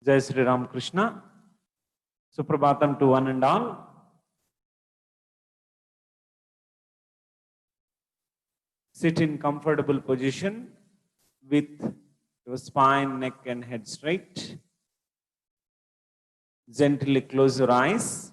Jai Sri Ram Krishna. Suprabhatam to one and all. Sit in comfortable position with your spine, neck and head straight. Gently close your eyes.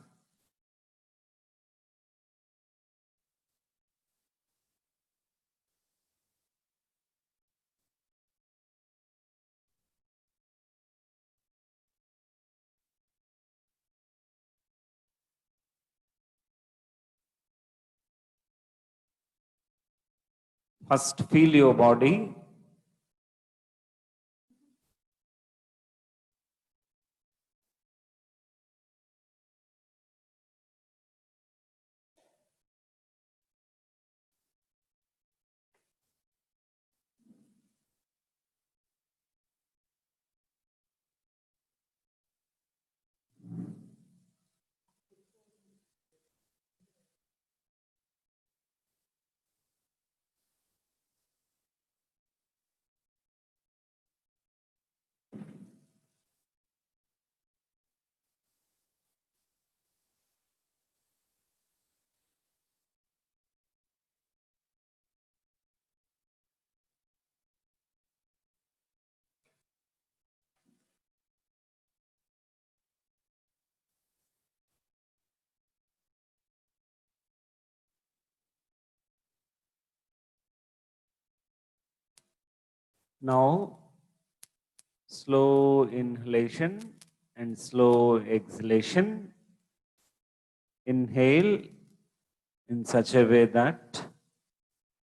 First, feel your body. Now, slow inhalation and slow exhalation. Inhale in such a way that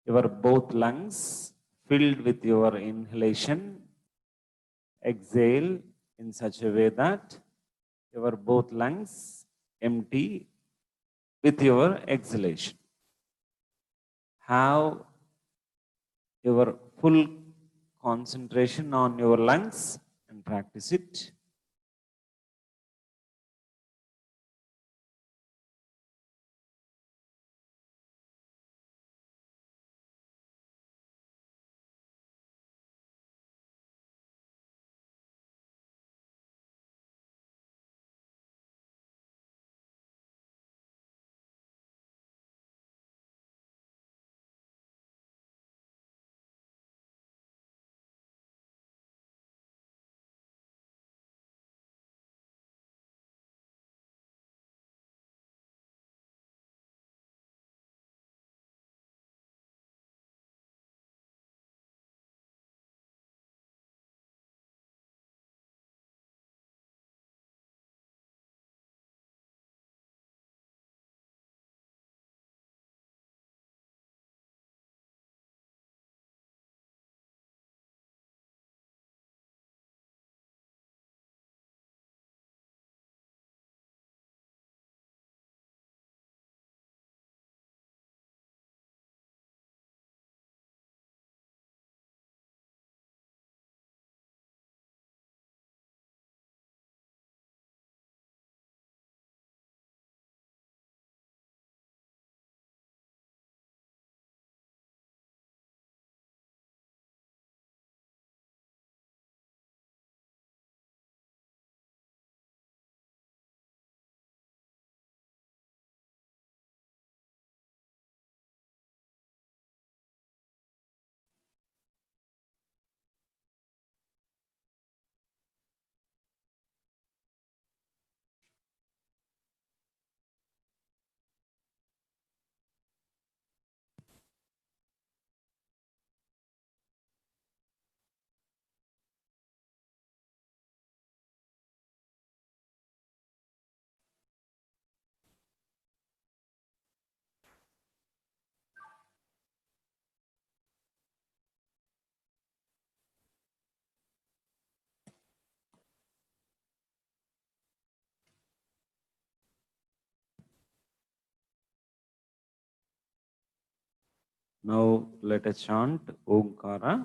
your both lungs filled with your inhalation. Exhale in such a way that your both lungs empty with your exhalation. Have your full concentration on your lungs and practice it. Now let us chant Omkara.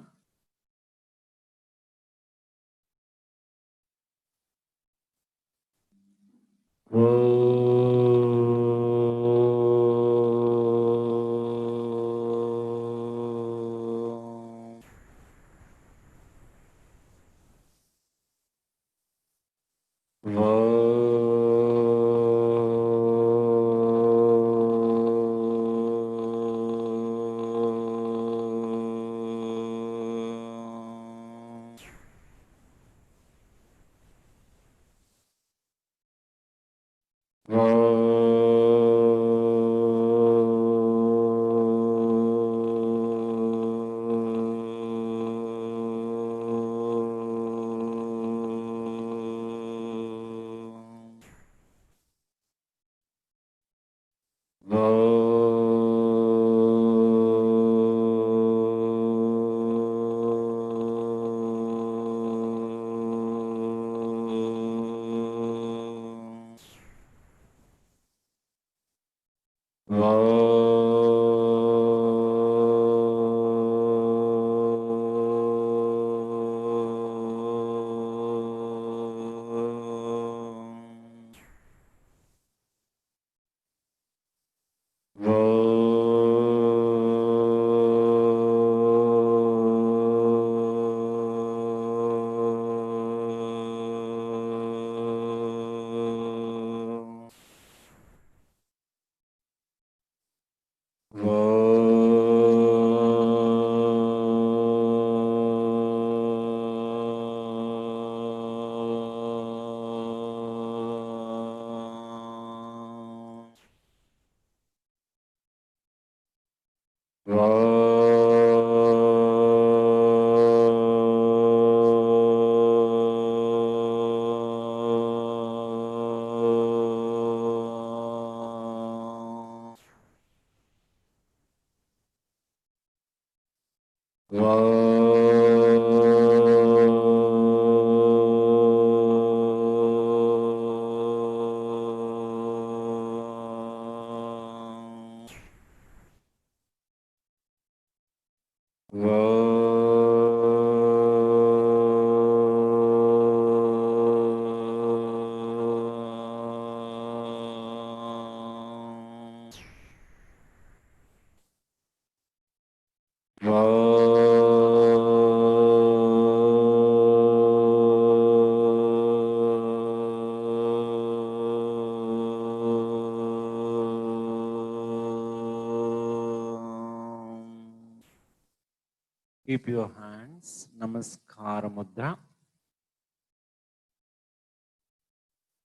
Keep your hands, Namaskara Mudra.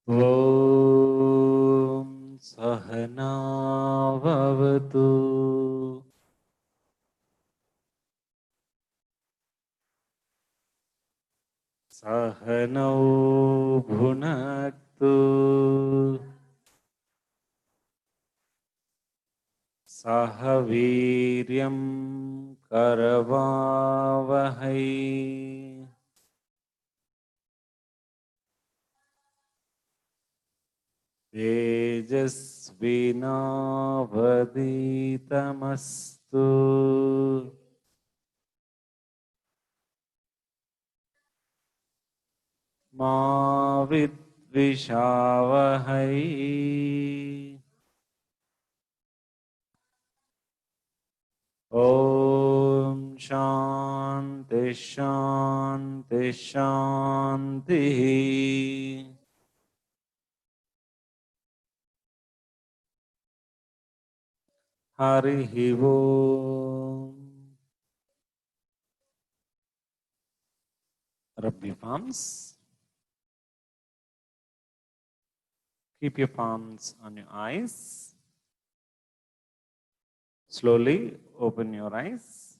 Om Sahana Bhavatu Sahanau Bhunaktu Sahaviryam Karavavahai Tejasvinavaditamastu Ma Vidvishavahai Om Shanti Shanti Shanti Harihi Om. Rub your palms. Keep your palms on your eyes. Slowly open your eyes.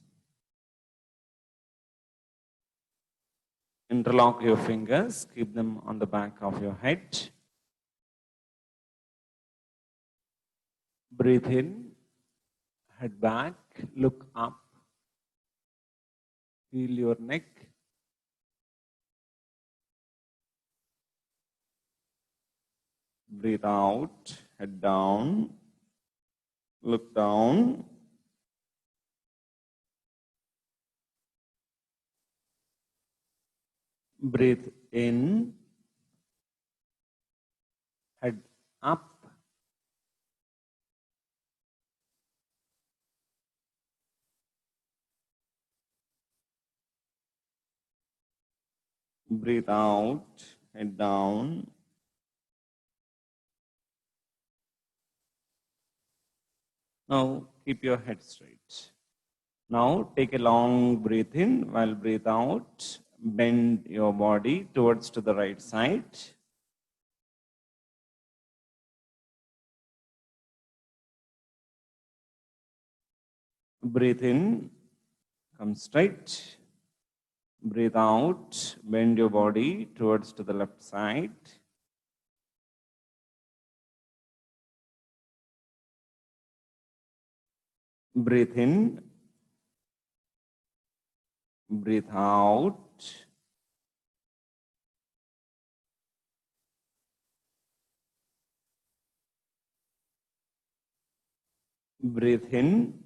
Interlock your fingers. Keep them on the back of your head. Breathe in. Head back. Look up. Feel your neck. Breathe out. Head down. Look down. Breathe in. Head up. Breathe out. Head down. Now keep your head straight. Now take a long breath in while breathe out. Bend your body towards to the right side. Breathe in, come straight. Breathe out, bend your body towards to the left side. Breathe in, breathe out. Breathe in,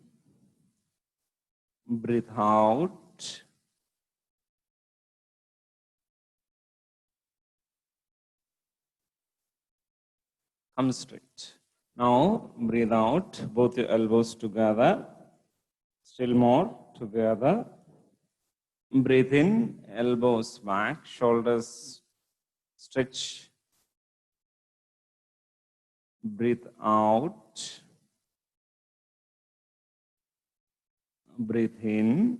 breathe out. Come straight. Now breathe out, both your elbows together. Still more together. Breathe in, elbows back, shoulders stretch. Breathe out. Breathe in.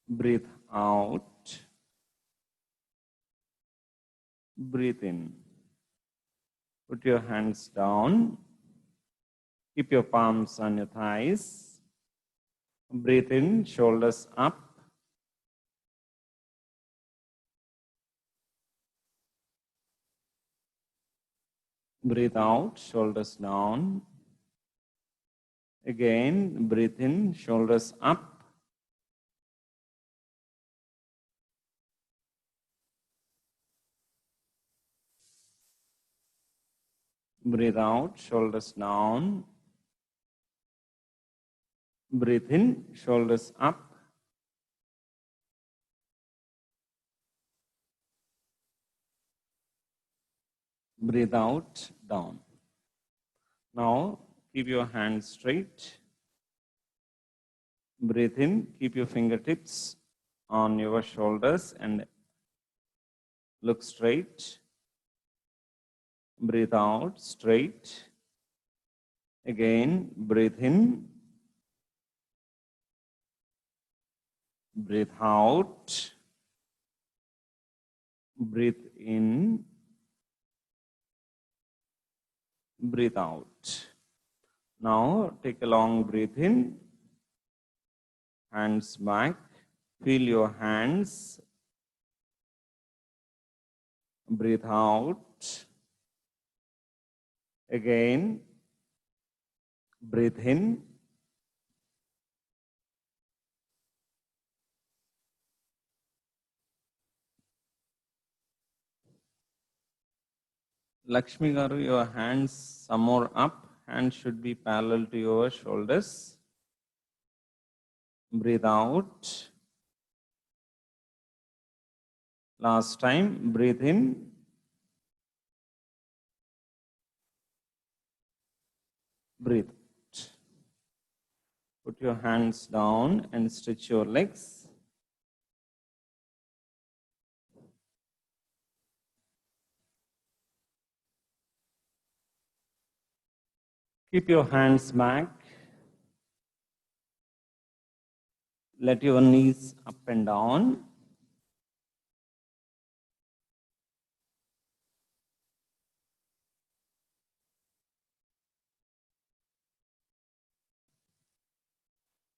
Breathe out. Breathe in. Put your hands down. Keep your palms on your thighs. Breathe in, shoulders up. Breathe out, shoulders down. Again, breathe in, shoulders up. Breathe out, shoulders down. Breathe in, shoulders up. Breathe out, down. Now, keep your hands straight. Breathe in, keep your fingertips on your shoulders and look straight. Breathe out, straight. Again, breathe in. Breathe out. Breathe in. Breathe out. Now take a long breath in. Hands back. Feel your hands. Breathe out. Again, breathe in. Lakshmi Garu, your hands some more up. Hands should be parallel to your shoulders. Breathe out. Last time, breathe in. Breathe out. Put your hands down and stretch your legs. Keep your hands back. Let your knees up and down.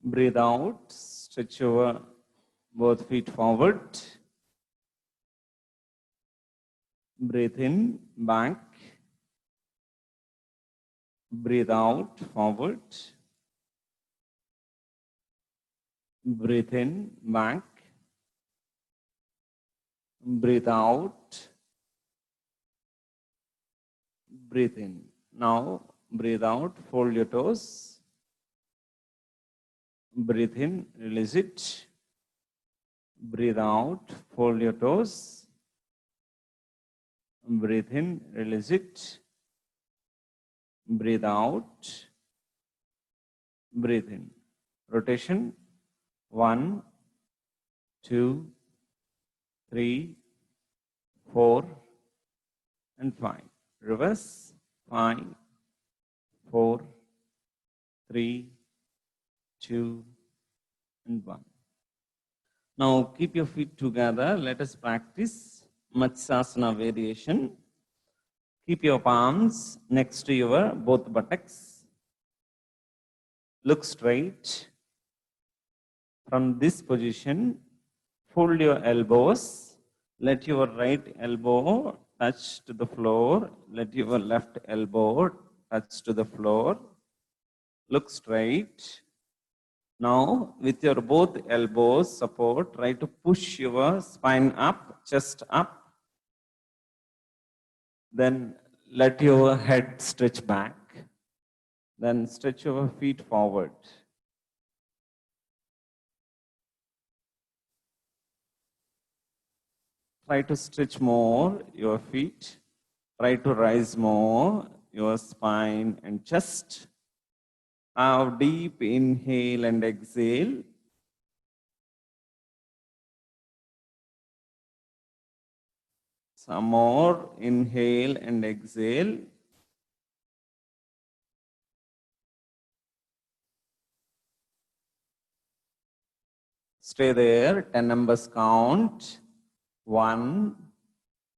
Breathe out. Stretch your both feet forward. Breathe in, back. Breathe out, forward. Breathe in, back. Breathe out. Breathe in. Now, breathe out, fold your toes. Breathe in, release it. Breathe out, fold your toes. Breathe in, release it. Breathe out. Breathe in. Rotation. 1, 2, 3, 4, and 5. Reverse. 5, 4, 3, 2, and 1. Now keep your feet together. Let us practice Matsyasana variation. Keep your palms next to your both buttocks. Look straight. From this position, fold your elbows. Let your right elbow touch to the floor. Let your left elbow touch to the floor. Look straight. Now, with your both elbows support, try to push your spine up, chest up. Then let your head stretch back. Then stretch your feet forward. Try to stretch more your feet. Try to rise more your spine and chest. Have deep inhale and exhale. Some more inhale and exhale. Stay there, 10 numbers count. 1,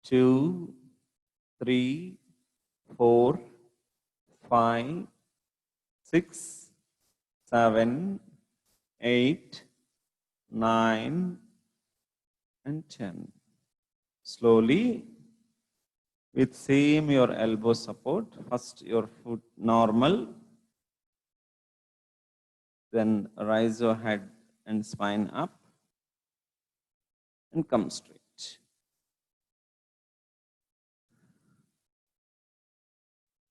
2, 3, 4, 5, 6, 7, 8, 9, and 10. Slowly, with same your elbow support, first your foot normal, then rise your head and spine up and come straight.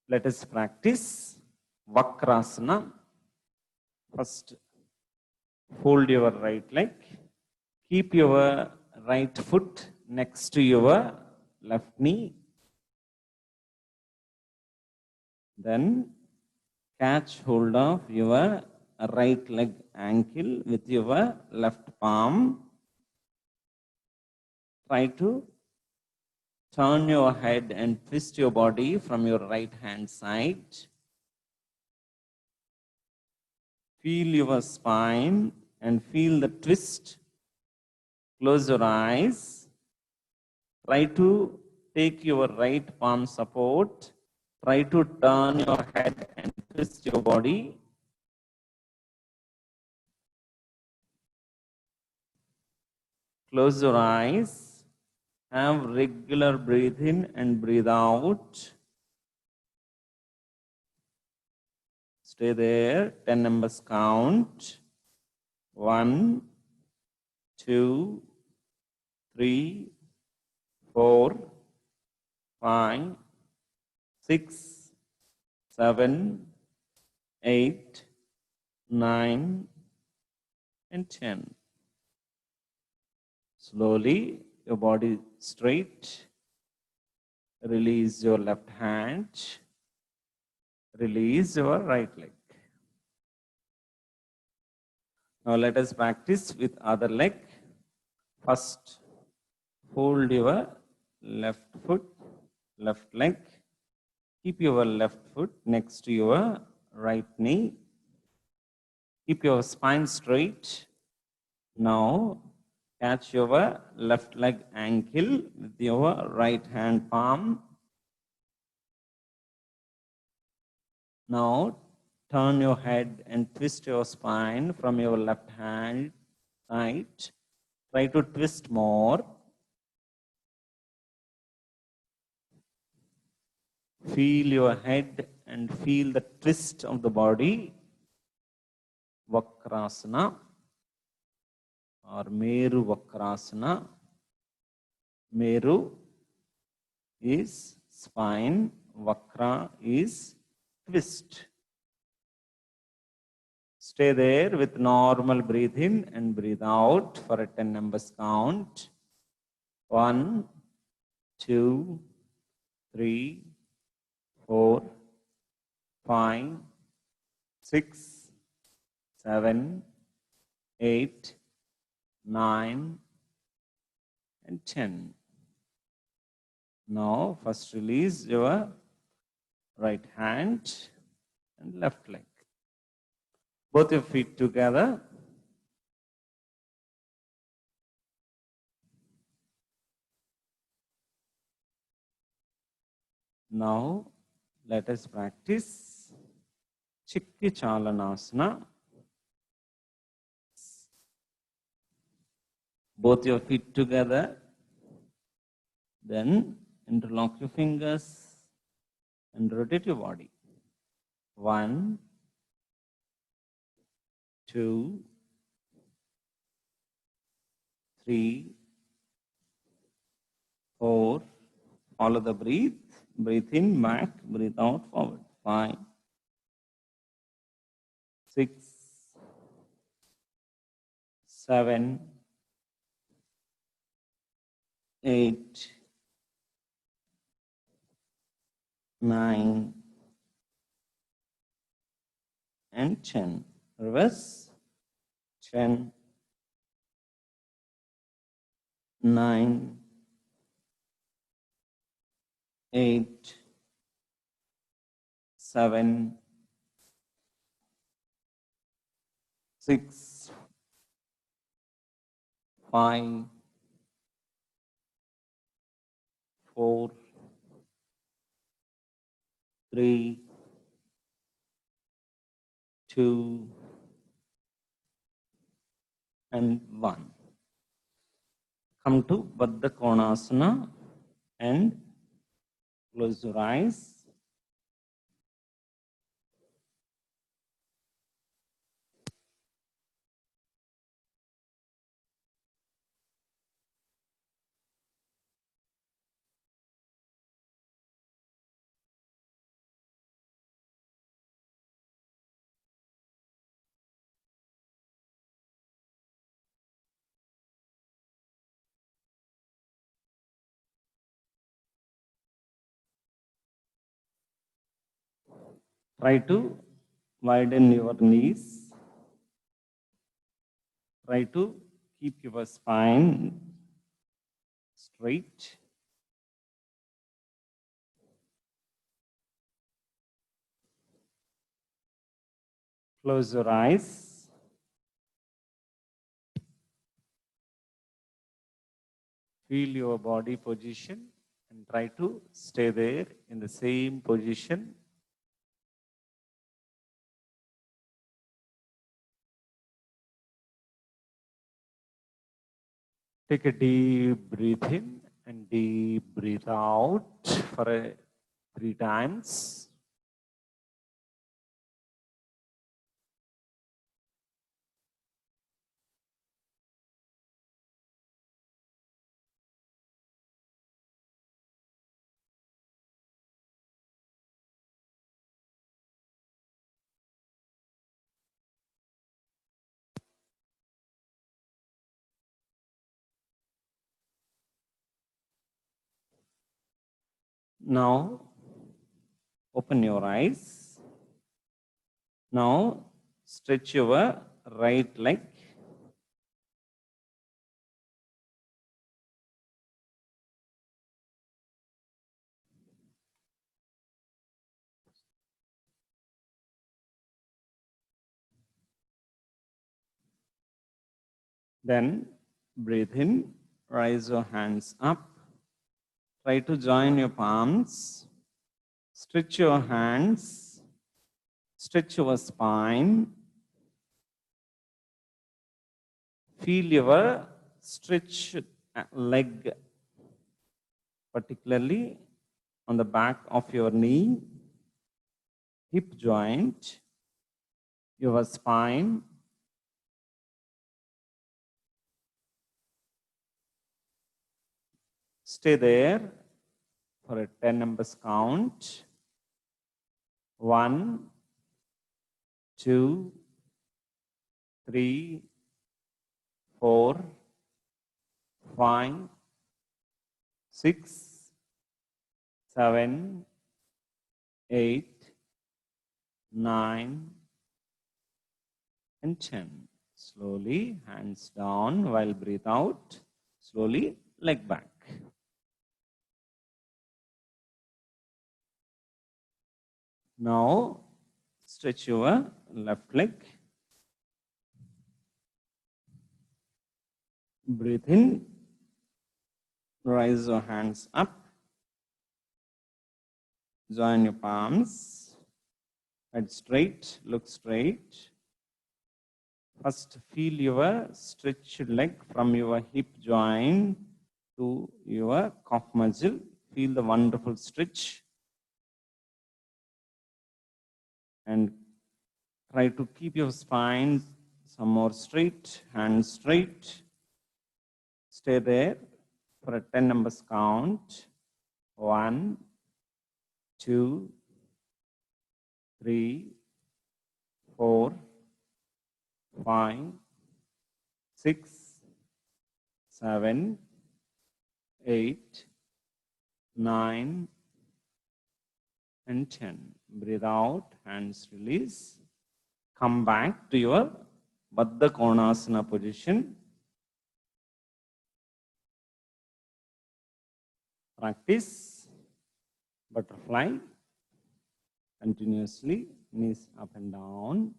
Let us practice Vakrasana. First, fold your right leg. Keep your right foot next to your left knee. Then catch hold of your right leg ankle with your left palm. Try to turn your head and twist your body from your right hand side. Feel your spine and feel the twist. Close your eyes. Try to take your right palm support. Try to turn your head and twist your body. Close your eyes. Have regular breathe in and breathe out. Stay there, 10 numbers count. 1, 2, 3, 4, 5, 6, 7, 8, 9, and 10. Slowly, your body straight. Release your left hand. Release your right leg. Now let us practice with other leg. First, fold your left foot, left leg. Keep your left foot next to your right knee. Keep your spine straight. Now, catch your left leg ankle with your right hand palm. Now, turn your head and twist your spine from your left hand side. Try to twist more. Feel your head and feel the twist of the body. Vakrasana or Meru Vakrasana. Meru is spine, Vakra is twist. Stay there with normal breathe in and breathe out for a 10 numbers count. 1, 2, 3, 4, 5, 6, 7, 8, 9, and 10. Now, first release your right hand and left leg. Both your feet together. Now let us practice Chikki Chalanasana. Both your feet together. Then interlock your fingers and rotate your body. 1, 2, 3, 4. Follow the breath. Breathe in, back, breathe out, forward. 5, 6, 7, 8, 9, and 10. Reverse. 10, 9, 8, 7, 6, 5, 4, 3, 2, and 1. Come to Baddha Konasana and close your eyes. Try to widen your knees. Try to keep your spine straight. Close your eyes. Feel your body position and try to stay there in the same position. Take a deep breath in and deep breathe out for 3 times. Now, open your eyes. Now, stretch your right leg. Then, breathe in, raise your hands up. Try to join your palms. Stretch your hands. Stretch your spine. Feel your stretched leg, particularly on the back of your knee, hip joint, your spine. Stay there for a 10 numbers count. 1, 2, 3, 4, 5, 6, 7, 8, 9, and 10. Slowly, hands down while breathe out. Slowly, leg back. Now stretch your left leg. Breathe in. Raise your hands up. Join your palms. Head straight. Look straight. First, feel your stretched leg from your hip joint to your calf muscle. Feel the wonderful stretch. And try to keep your spine some more straight, hands straight. Stay there for a 10 numbers count. 1, 2, 3, 4, 5, 6, 7, 8, 9, and 10. Breathe out, hands release. Come back to your Baddha Konasana position. Practice butterfly continuously, knees up and down.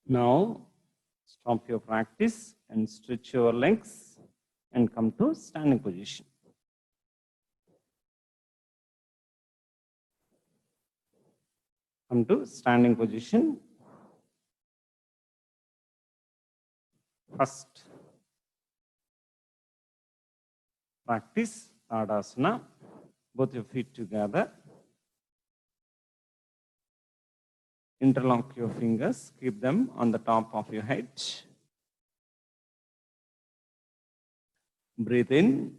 Now, stop your practice and stretch your legs and come to standing position. Come to standing position. First, practice Tadasana. Both your feet together. Interlock your fingers. Keep them on the top of your head. Breathe in.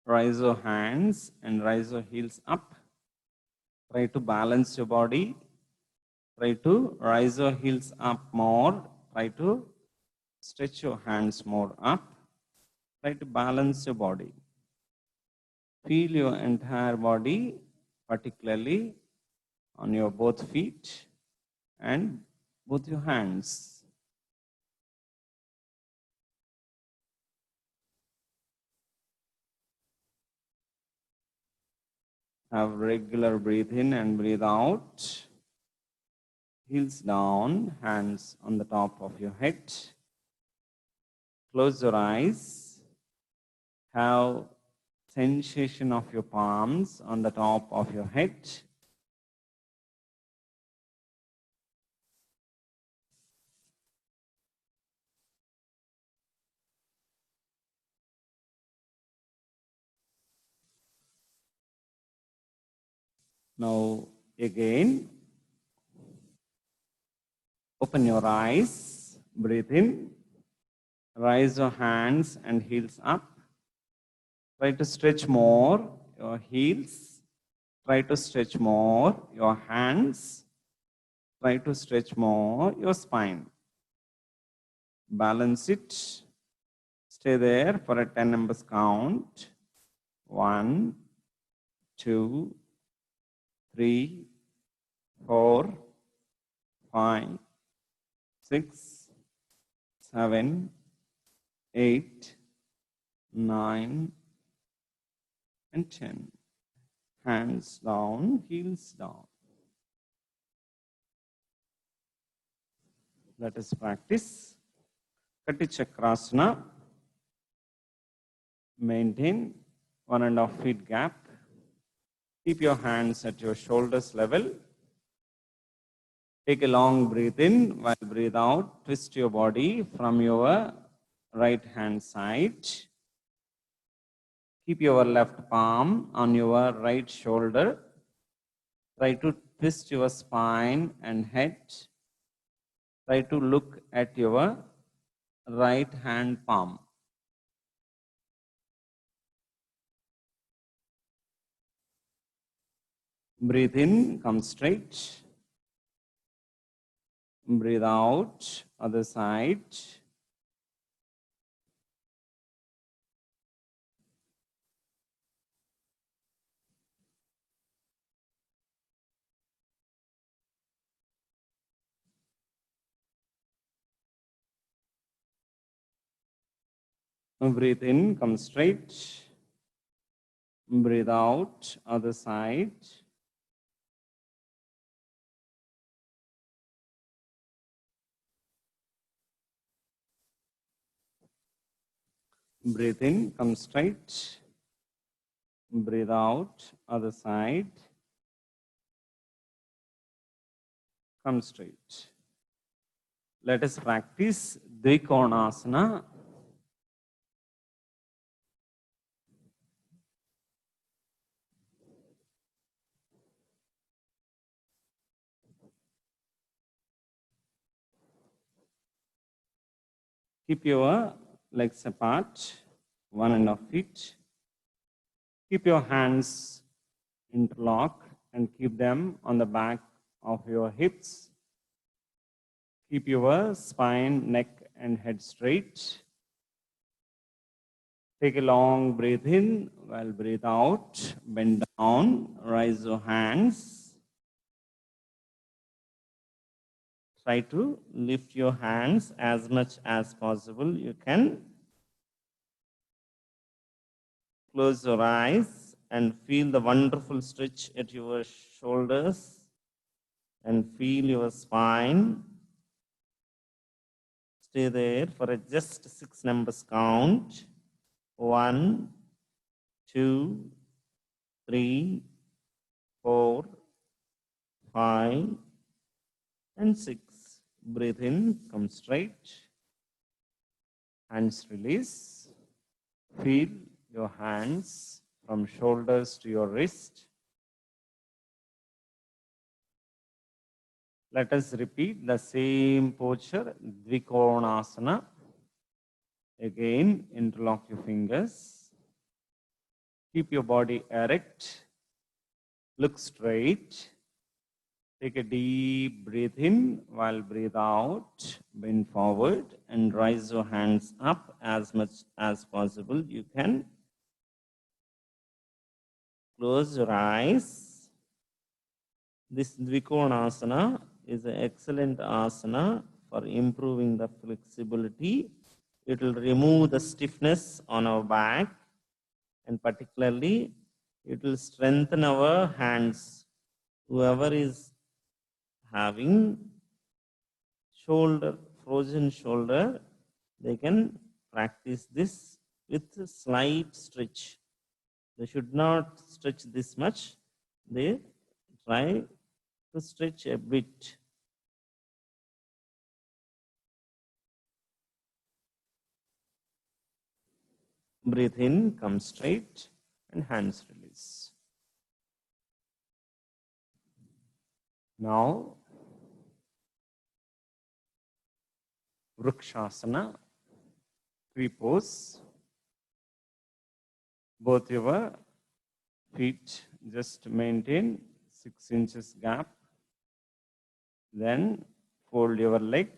Rise your hands and rise your heels up. Try to balance your body. Try to rise your heels up more. Try to stretch your hands more up. Try to balance your body. Feel your entire body, particularly on your both feet and both your hands. Have regular breathe in and breathe out. Heels down, hands on the top of your head. Close your eyes. Have sensation of your palms on the top of your head. Now again, open your eyes, breathe in, rise your hands and heels up. Try to stretch more your heels. Try to stretch more your hands. Try to stretch more your spine. Balance it. Stay there for a 10 numbers count. 1, 2, 3, 4, 5, 6, 7, 8, 9, and 10. Hands down, heels down. Let us practice Kati Chakrasana. Maintain 1.5 feet gap. Keep your hands at your shoulders level. Take a long breath in while breathe out. Twist your body from your right hand side. Keep your left palm on your right shoulder. Try to twist your spine and head. Try to look at your right hand palm. Breathe in, come straight. Breathe out, other side. Breathe in, come straight. Breathe out, other side. Breathe in, come straight. Breathe out, other side. Come straight. Let us practice Dvikonasana. Keep your legs apart, 1.5 feet. Keep your hands interlock and keep them on the back of your hips. Keep your spine, neck, and head straight. Take a long breath in while breathe out. Bend down, raise your hands. Try to lift your hands as much as possible. You can close your eyes and feel the wonderful stretch at your shoulders and feel your spine. Stay there for just 6 numbers count. 1, 2, 3, 4, 5, and 6. Breathe in, come straight. Hands release. Feel your hands from shoulders to your wrist. Let us repeat the same posture, Dvikonasana. Again, interlock your fingers. Keep your body erect. Look straight. Take a deep breath in while breathe out. Bend forward and raise your hands up as much as possible. You can close your eyes. This Dvikonasana is an excellent asana for improving the flexibility. It will remove the stiffness on our back, and particularly it will strengthen our hands. Whoever is having shoulder, frozen shoulder, they can practice this with a slight stretch. They should not stretch this much. They try to stretch a bit. Breathe in, come straight, and hands release. Now, Vrikshasana, tree pose. Both your feet just maintain 6 inches gap. Then fold your leg.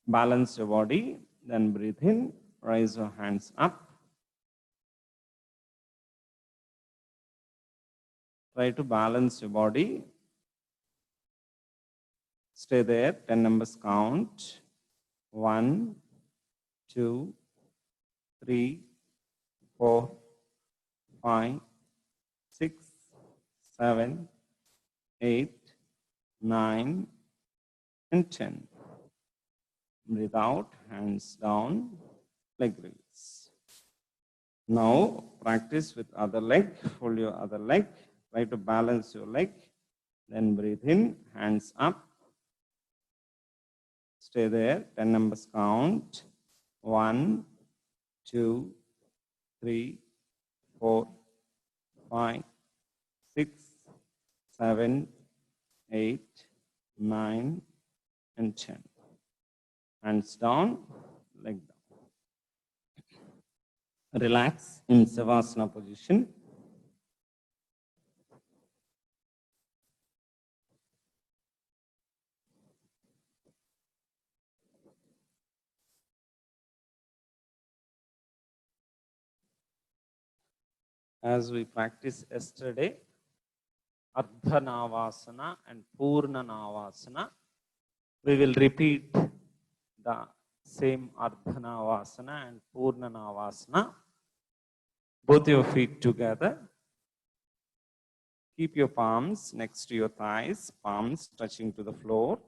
Balance your body. Then breathe in. Raise your hands up. Try to balance your body. Stay there. 10 numbers count. 1, 2, 3, 4, 5, 6, 7, 8, 9, and 10. Breathe out, hands down, leg release. Now practice with other leg, hold your other leg, try to balance your leg, then breathe in, hands up, stay there, 10 numbers count, 1, 2, 3, 4, 5, 6, 7, 8, 9, and 10. Hands down, leg down. Relax in Savasana position. As we practiced yesterday, Ardha Navasana and Purna Navasana, we will repeat the same Ardha Navasana and Purna Navasana. Both your feet together. Keep your palms next to your thighs, palms touching to the floor.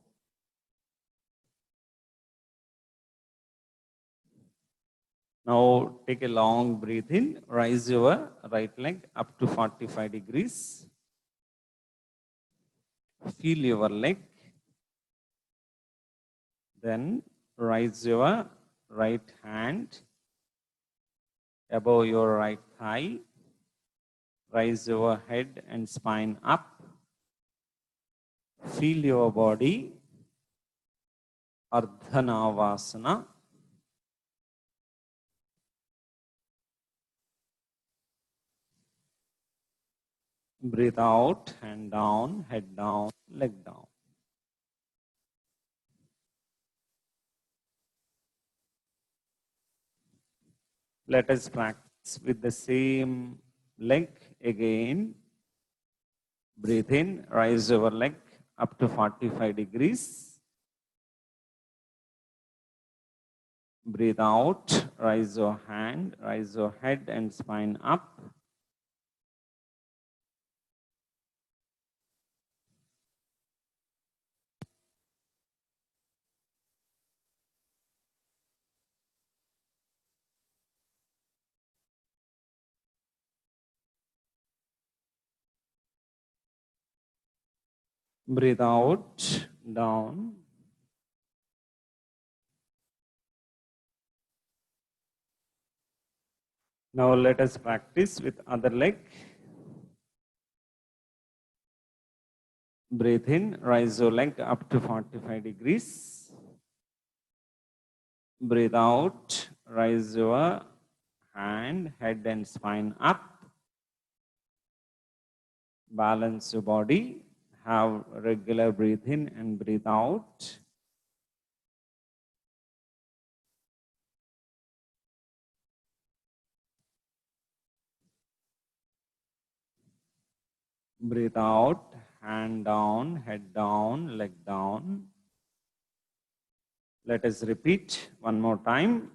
Now take a long breath in, rise your right leg up to 45 degrees. Feel your leg. Then rise your right hand above your right thigh. Rise your head and spine up. Feel your body. Ardha Navasana. Breathe out, hand down, head down, leg down. Let us practice with the same leg again. Breathe in, rise your leg up to 45 degrees. Breathe out, rise your hand, rise your head and spine up. Breathe out, down. Now let us practice with other leg. Breathe in, rise your leg up to 45 degrees. Breathe out, rise your hand, head and spine up. Balance your body. Have regular breathe in and breathe out. Breathe out, hand down, head down, leg down. Let us repeat one more time.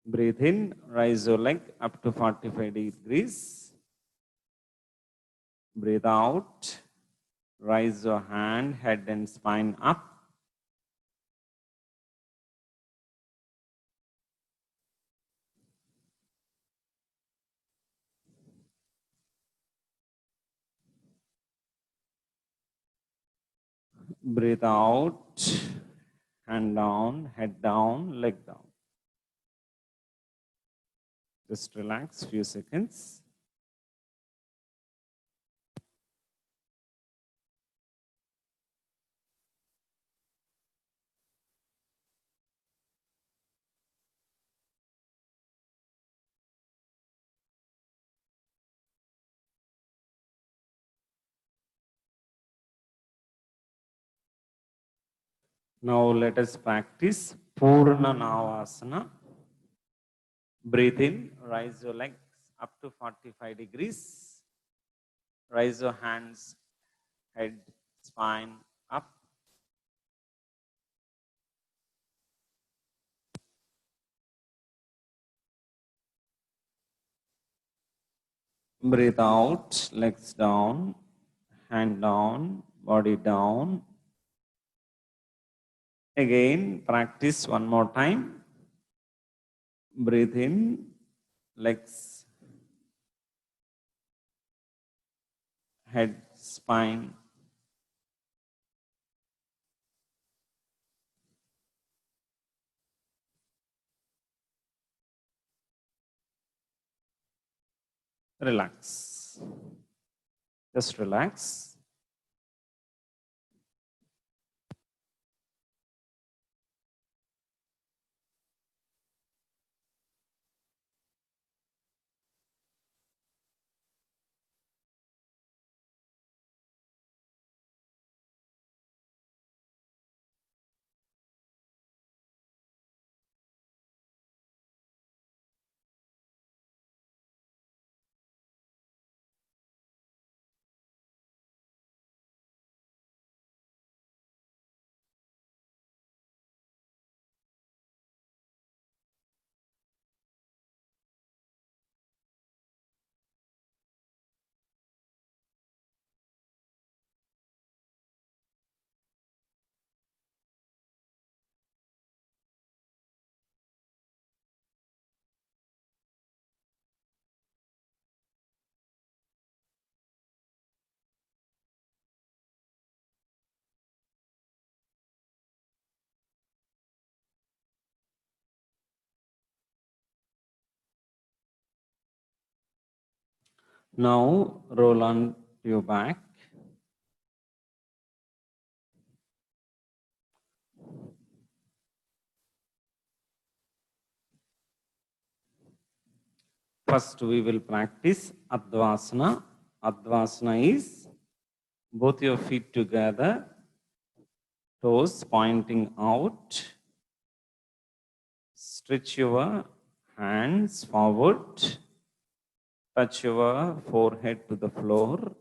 Breathe in, rise your leg up to 45 degrees. Breathe out, rise your hand, head and spine up. Breathe out, hand down, head down, leg down. Just relax few seconds. Now let us practice Purna Navasana. Breathe in, rise your legs up to 45 degrees. Rise your hands, head, spine up. Breathe out, legs down, hand down, body down. Again, practice one more time. Breathe in, legs, head, spine. Relax. Just relax. Now roll on your back. First we will practice Advasana. Advasana is both your feet together, toes pointing out. Stretch your hands forward. Touch your forehead to the floor.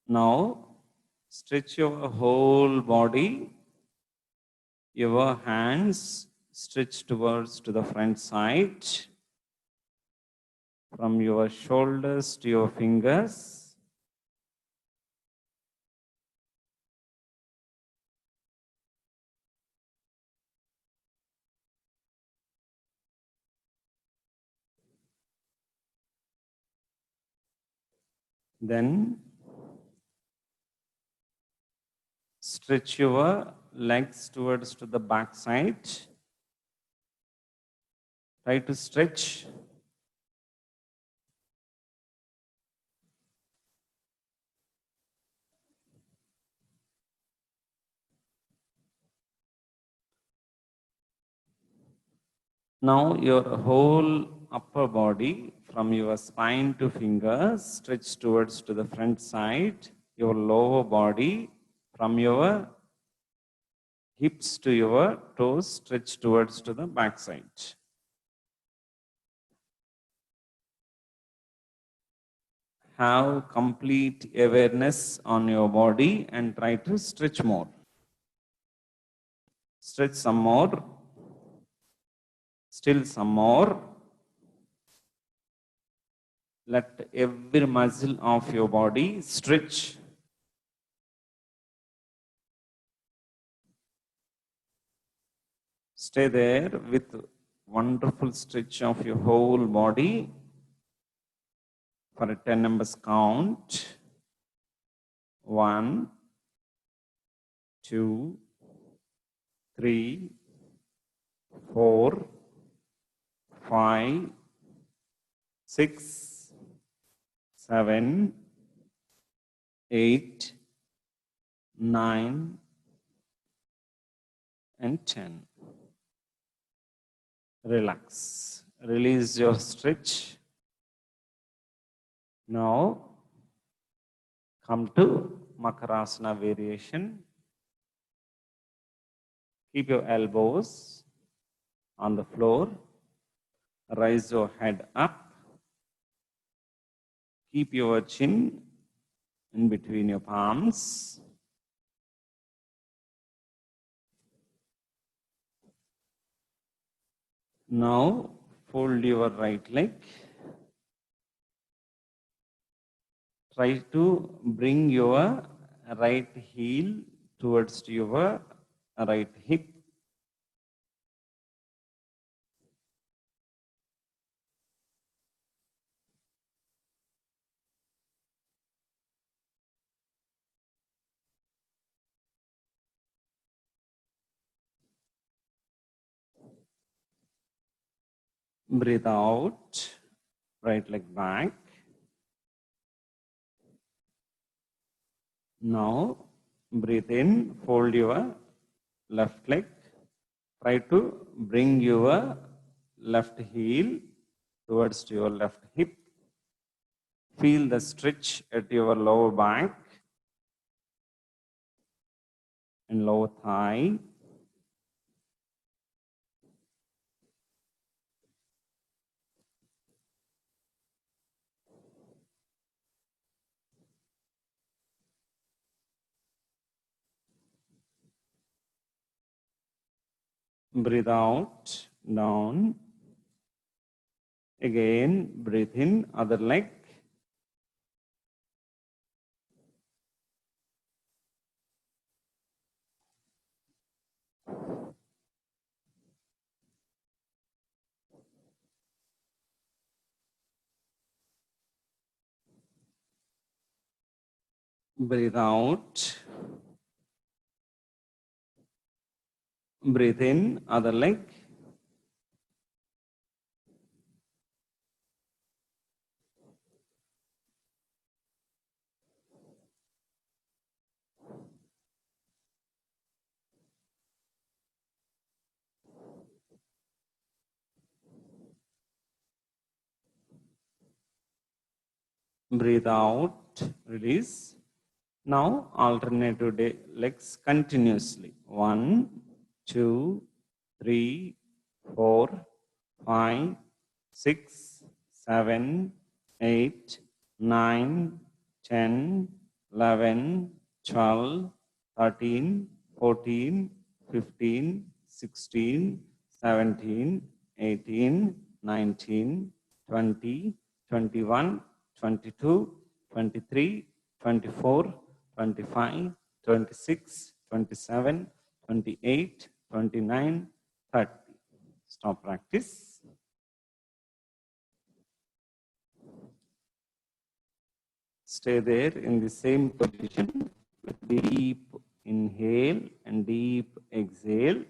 Now stretch your whole body. Your hands stretch towards to the front side. From your shoulders to your fingers. Then stretch your legs towards to the back side. Try to stretch. Now your whole upper body from your spine to fingers stretch towards to the front side. Your lower body from your hips to your toes stretch towards to the back side. Have complete awareness on your body and try to stretch more. Stretch some more. Still some more. Let every muscle of your body stretch. Stay there with wonderful stretch of your whole body for a 10 numbers count. 1, 2, 3, 4, 5, 6, 7, 8, 9, and 10. Relax. Release your stretch. Now, come to Makarasana variation. Keep your elbows on the floor. Raise your head up. Keep your chin in between your palms. Now fold your right leg. Try to bring your right heel towards your right hip. Breathe out, right leg back. Now breathe in, fold your left leg. Try to bring your left heel towards your left hip. Feel the stretch at your lower back and lower thigh. Breathe out, down. Again, breathe in, other leg. Breathe out. Breathe in, other leg. Breathe out, release. Now alternative legs continuously. 1, 2, 3, 4, 5, 6, 7, 8, 9, 10, 11, 12, 13, 14, 15, 16, 17, 18, 19, 20, 21, 22, 23, 24, 25, 26, 27, 28, 29, 30. Stop practice. Stay there in the same position with deep inhale and deep exhale.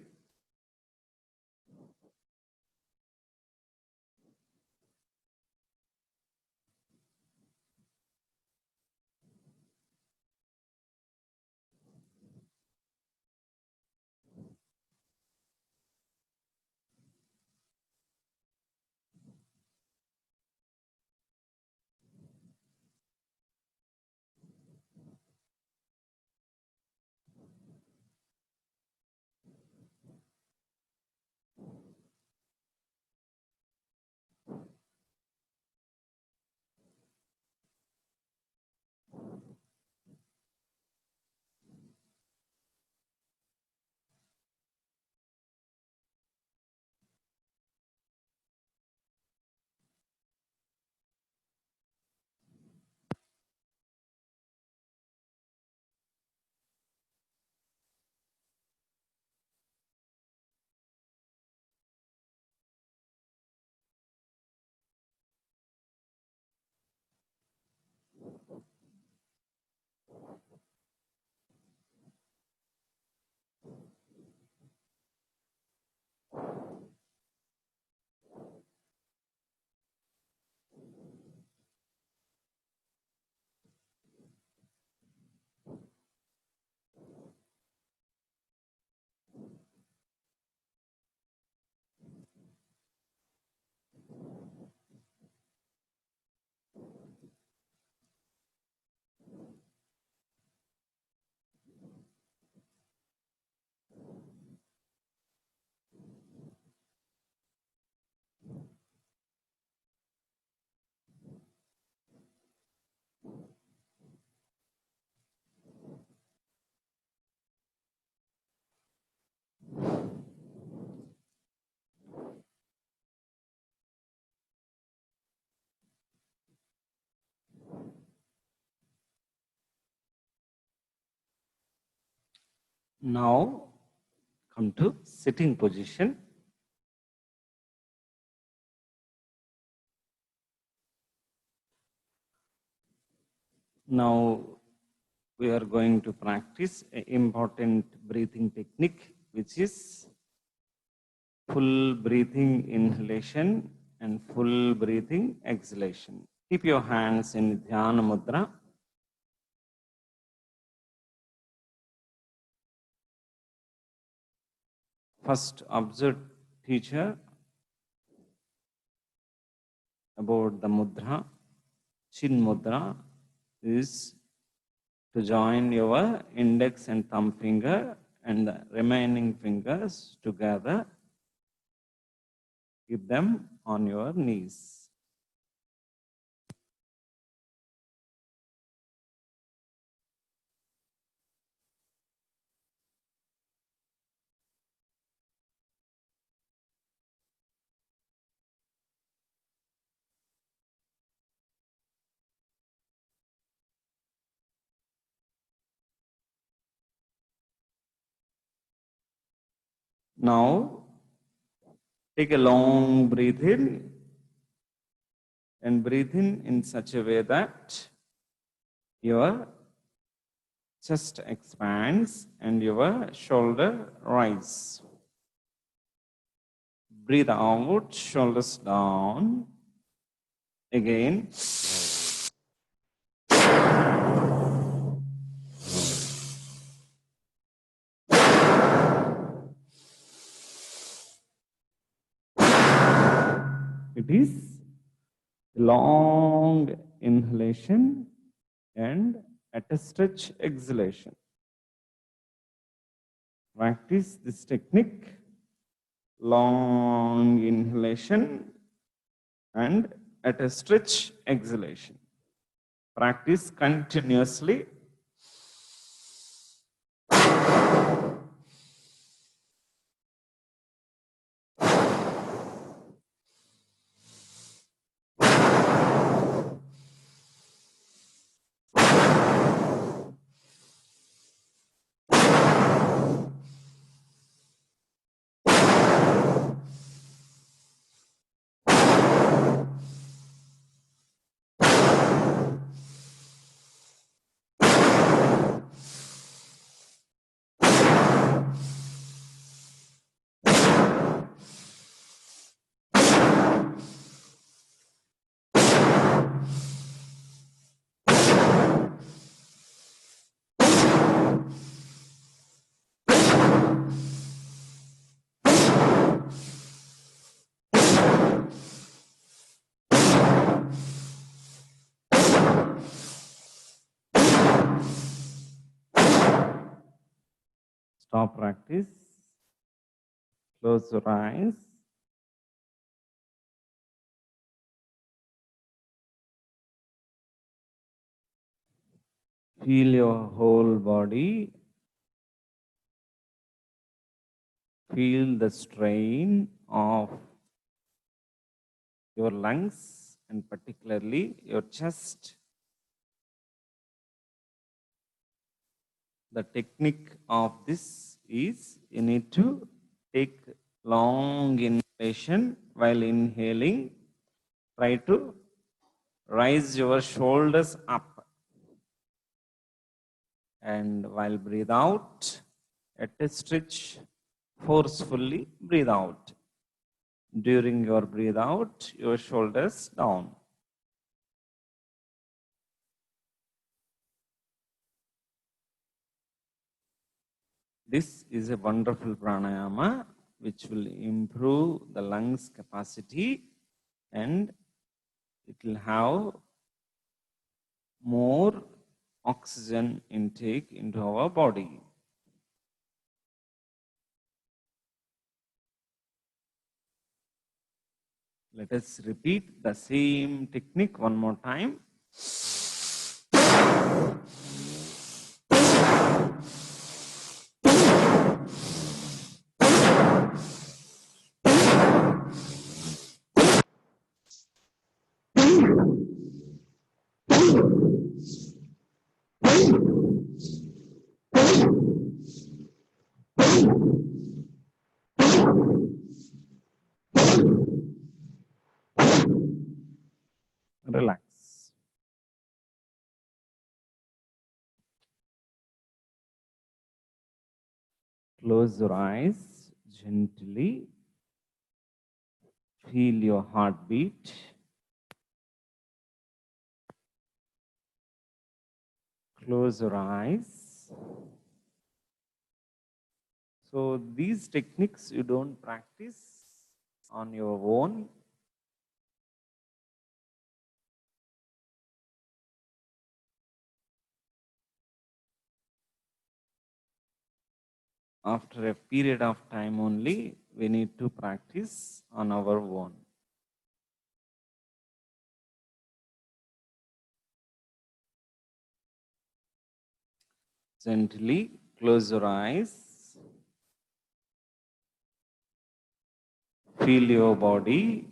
Now come to sitting position. Now we are going to practice an important breathing technique, which is full breathing inhalation and full breathing exhalation. Keep your hands in Dhyana Mudra. First, observe teacher about the mudra. Chin mudra is to join your index and thumb finger and the remaining fingers together. Keep them on your knees. Now, take a long breath in and breathe in such a way that your chest expands and your shoulder rise. Breathe out, shoulders down. Again. It is long inhalation and at a stretch exhalation. Practice this technique, long inhalation and at a stretch exhalation. Practice continuously. Stop practice. Close your eyes. Feel your whole body. Feel the strain of your lungs and particularly your chest. The technique of this is you need to take long inhalation while inhaling. Try to rise your shoulders up. And while breathe out, at a stretch, forcefully breathe out. During your breathe out, your shoulders down. This is a wonderful pranayama which will improve the lungs capacity and it will have more oxygen intake into our body. Let us repeat the same technique one more time. Close your eyes gently. Feel your heartbeat. Close your eyes. So these techniques you don't practice on your own. After a period of time only, we need to practice on our own. Gently close your eyes. Feel your body.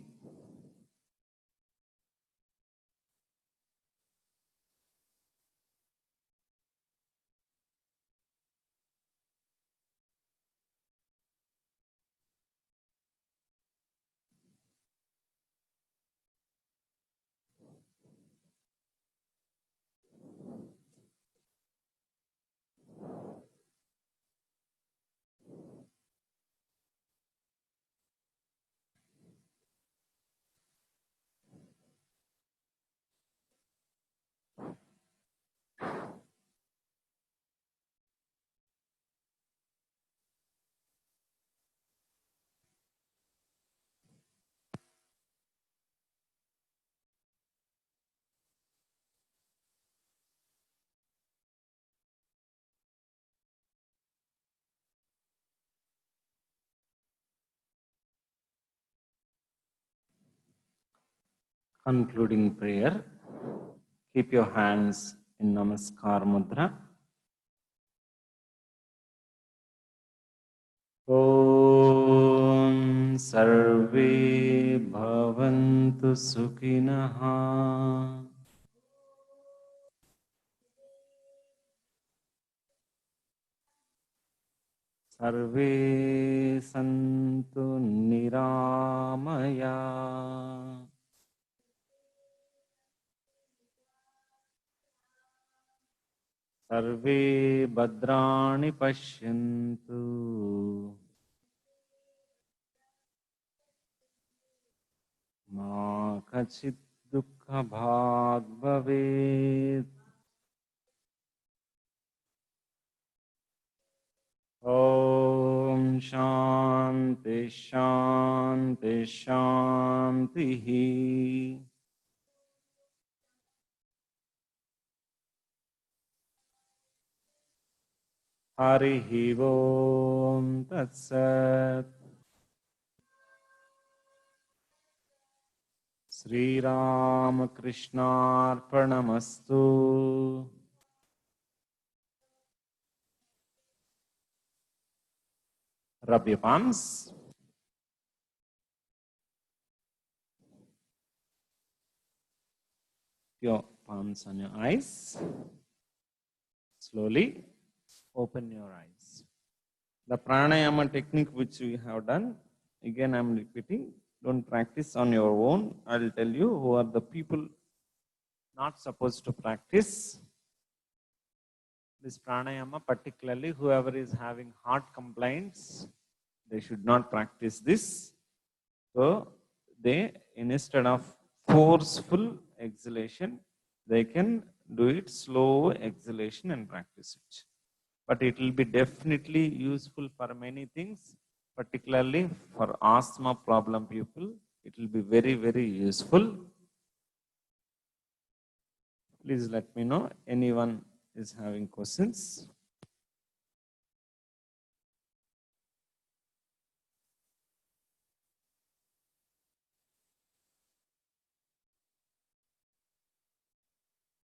Concluding prayer. Keep your hands in Namaskar Mudra. Om Sarve Bhavantu Sukhinaha. Sarve Santu Niramaya. सर्वे भद्राणि पश्यन्तु मा कचित् दुःखभाग् भवेत्। ॐ शान्ति शान्ति शान्तिः। हरिः ओम् तत्सत्। श्रीरामकृष्णार्पणमस्तु। Rub your palms. Your palms on your eyes. Slowly open your eyes. The pranayama technique which we have done, again I am repeating, don't practice on your own. I will tell you who are the people not supposed to practice this pranayama, particularly whoever is having heart complaints, they should not practice this. So they, instead of forceful exhalation, they can do it slow exhalation and practice it. But it will be definitely useful for many things, particularly for asthma problem people. It will be very, very useful. Please let me know anyone is having questions.